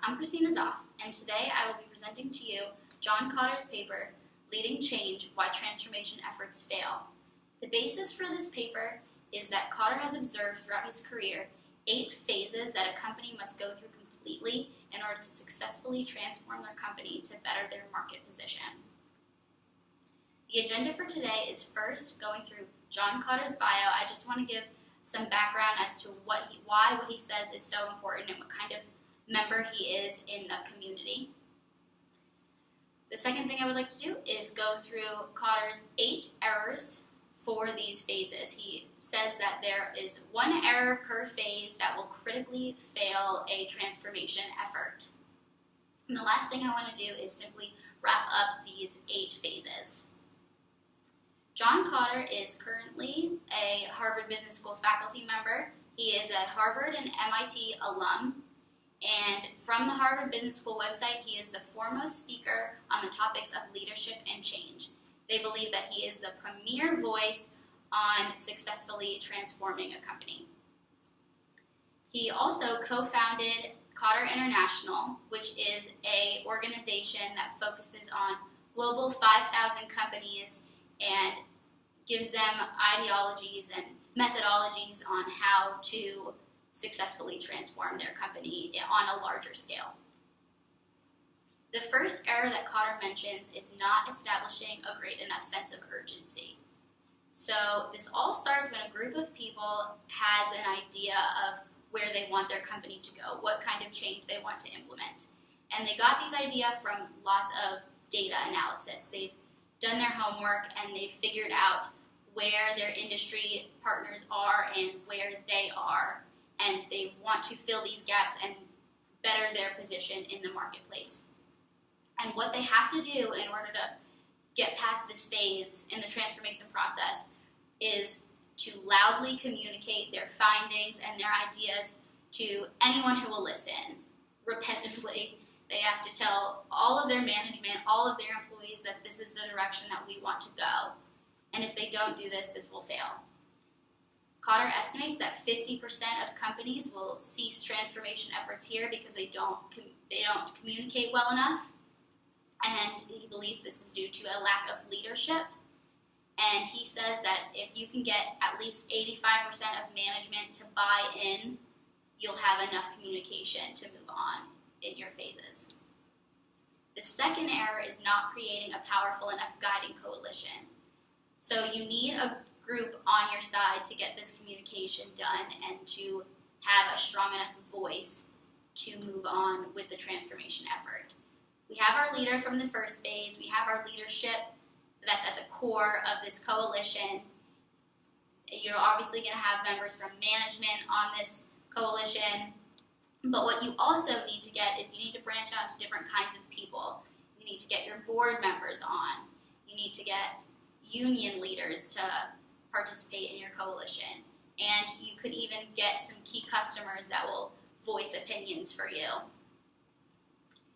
I'm Kristina Zopf, and today I will be presenting to you John Kotter's paper, Leading Change, Why Transformation Efforts Fail. The basis for this paper is that Kotter has observed throughout his career 8 phases that a company must go through completely in order to successfully transform their company to better their market position. The agenda for today is first going through John Kotter's bio. I just want to give some background as to why what he says is so important and what kind of member he is in the community. The second thing I would like to do is go through Kotter's 8 errors for these phases. He says that there is 1 error per phase that will critically fail a transformation effort. And the last thing I want to do is simply wrap up these 8 phases. John Kotter is currently a Harvard Business School faculty member. He is a Harvard and MIT alum, and from the Harvard Business School website, he is the foremost speaker on the topics of leadership and change. They believe that he is the premier voice on successfully transforming a company. He also co-founded Kotter International, which is an organization that focuses on global 5,000 companies and gives them ideologies and methodologies on how to successfully transform their company on a larger scale. The first error that Kotter mentions is not establishing a great enough sense of urgency. So this all starts when a group of people has an idea of where they want their company to go, what kind of change they want to implement. And they got these ideas from lots of data analysis. They've done their homework and they've figured out where their industry partners are and where they are. And they want to fill these gaps and better their position in the marketplace. And what they have to do in order to get past this phase in the transformation process is to loudly communicate their findings and their ideas to anyone who will listen repetitively. They have to tell all of their management, all of their employees that this is the direction that we want to go. And if they don't do this, this will fail. Kotter estimates that 50% of companies will cease transformation efforts here because they don't communicate well enough. And he believes this is due to a lack of leadership. And he says that if you can get at least 85% of management to buy in, you'll have enough communication to move on in your phases. The second error is not creating a powerful enough guiding coalition. So you need a group on your side to get this communication done and to have a strong enough voice to move on with the transformation effort. We have our leader from the first phase. We have our leadership that's at the core of this coalition. You're obviously going to have members from management on this coalition. But what you also need to get is you need to branch out to different kinds of people. You need to get your board members on. You need to get union leaders to participate in your coalition. And you could even get some key customers that will voice opinions for you.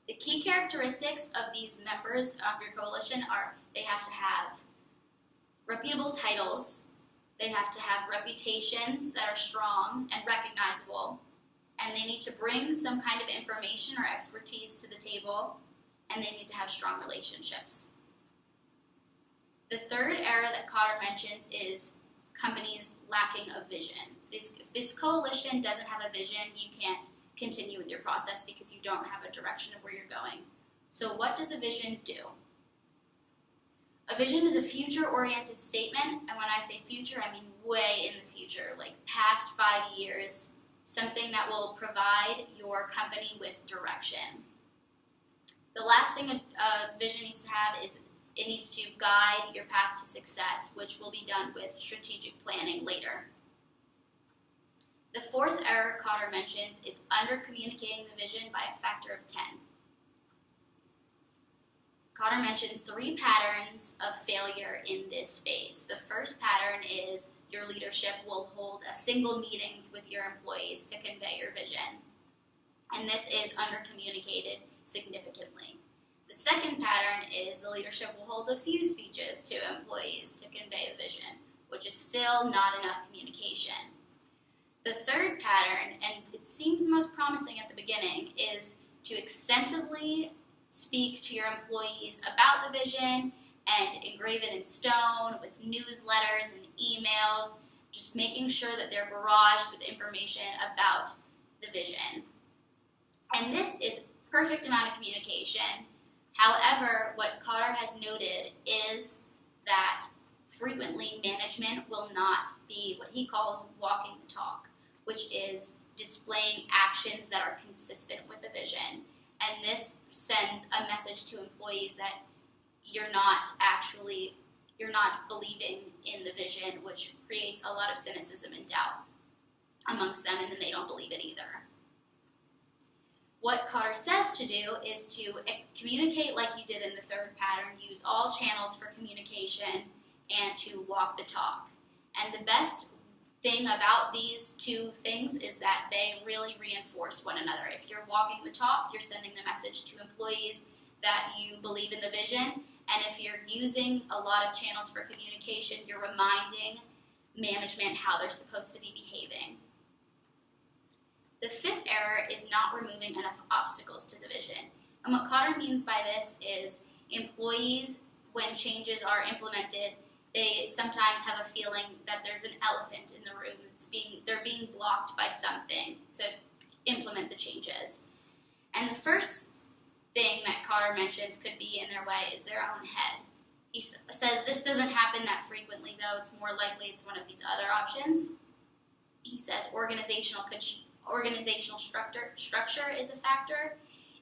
The key characteristics of these members of your coalition are they have to have reputable titles, they have to have reputations that are strong and recognizable, and they need to bring some kind of information or expertise to the table, and they need to have strong relationships. The third error that Kotter mentions is companies lacking a vision. If this coalition doesn't have a vision, you can't continue with your process because you don't have a direction of where you're going. So what does a vision do? A vision is a future-oriented statement, and when I say future, I mean way in the future, like past 5 years, something that will provide your company with direction. The last thing a vision needs to have is it needs to guide your path to success, which will be done with strategic planning later. The fourth error Kotter mentions is under-communicating the vision by a factor of 10. Kotter mentions 3 patterns of failure in this phase. The first pattern is your leadership will hold a single meeting with your employees to convey your vision. And this is under-communicated significantly. The second pattern is the leadership will hold a few speeches to employees to convey the vision, which is still not enough communication. The third pattern, and it seems most promising at the beginning, is to extensively speak to your employees about the vision and engrave it in stone with newsletters and emails, just making sure that they're barraged with information about the vision. And this is perfect amount of communication. However, what Kotter has noted is that frequently management will not be what he calls walking the talk, which is displaying actions that are consistent with the vision. And this sends a message to employees that you're not believing in the vision, which creates a lot of cynicism and doubt amongst them, and then they don't believe it either. What Kotter says to do is to communicate like you did in the third pattern, use all channels for communication, and to walk the talk. And the best thing about these two things is that they really reinforce one another. If you're walking the talk, you're sending the message to employees that you believe in the vision, and if you're using a lot of channels for communication, you're reminding management how they're supposed to be behaving. The fifth error is not removing enough obstacles to the vision. And what Kotter means by this is employees, when changes are implemented, they sometimes have a feeling that there's an elephant in the room. They're being blocked by something to implement the changes. And the first thing that Kotter mentions could be in their way is their own head. He says this doesn't happen that frequently, though. It's more likely it's one of these other options. He says organizational structure is a factor.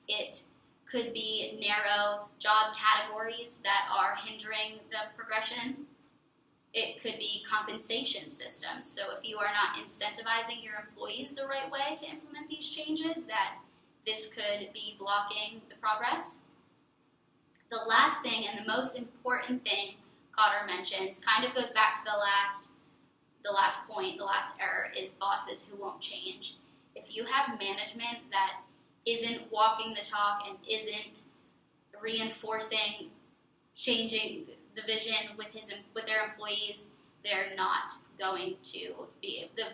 It could be narrow job categories that are hindering the progression. It could be compensation systems. So if you are not incentivizing your employees the right way to implement these changes, that this could be blocking the progress. The last thing and the most important thing Kotter mentions kind of goes back to the last point, the last error, is bosses who won't change. If you have management that isn't walking the talk and isn't reinforcing changing the vision with their employees, the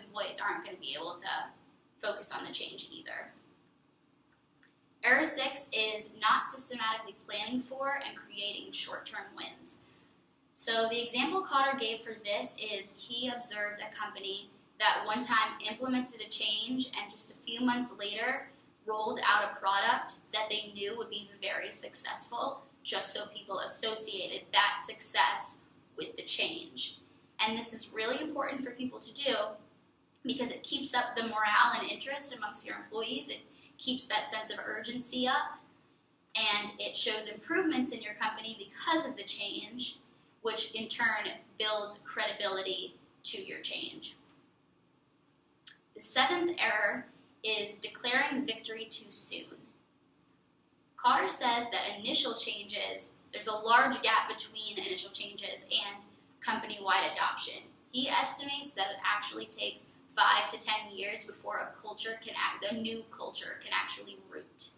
employees aren't going to be able to focus on the change either. Error 6 is not systematically planning for and creating short-term wins. So the example Kotter gave for this is he observed a company that one time implemented a change and just a few months later rolled out a product that they knew would be very successful, just so people associated that success with the change. And this is really important for people to do because it keeps up the morale and interest amongst your employees. It keeps that sense of urgency up, and it shows improvements in your company because of the change, which in turn builds credibility to your change. The seventh error is declaring victory too soon. Kotter says that initial changes, there's a large gap between initial changes and company-wide adoption. He estimates that it actually takes 5 to 10 years before a new culture can actually root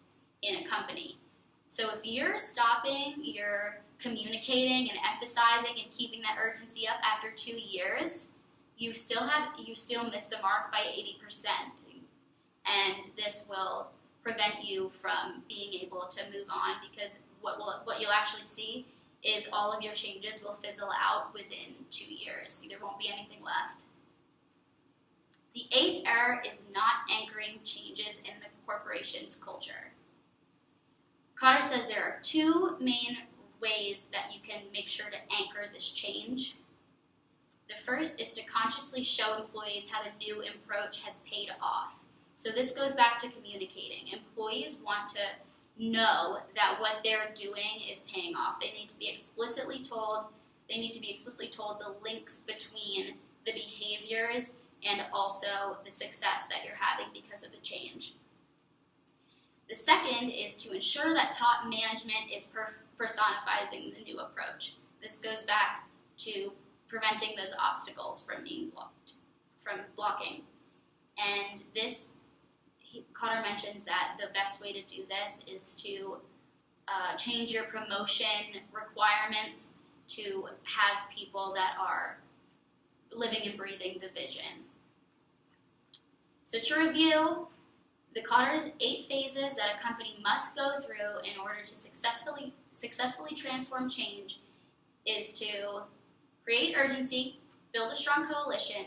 in a company. So if you're stopping your communicating and emphasizing and keeping that urgency up after 2 years, you still miss the mark by 80%. And this will prevent you from being able to move on, because what you'll actually see is all of your changes will fizzle out within 2 years. There won't be anything left. The eighth error is not anchoring changes in the corporation's culture. Kotter says there are two main ways that you can make sure to anchor this change. The first is to consciously show employees how the new approach has paid off. So this goes back to communicating. Employees want to know that what they're doing is paying off. They need to be explicitly told the links between the behaviors and also the success that you're having because of the change. The second is to ensure that top management is personifying the new approach. This goes back to preventing those obstacles from being blocking. And Kotter mentions that the best way to do this is to change your promotion requirements to have people that are living and breathing the vision. So to review, The Kotter's 8 phases that a company must go through in order to successfully transform change is to create urgency, build a strong coalition,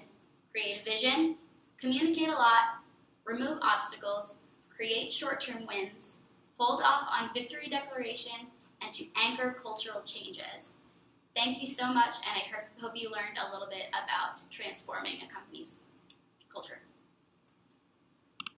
create a vision, communicate a lot, remove obstacles, create short-term wins, hold off on victory declaration, and to anchor cultural changes. Thank you so much, and I hope you learned a little bit about transforming a company's culture.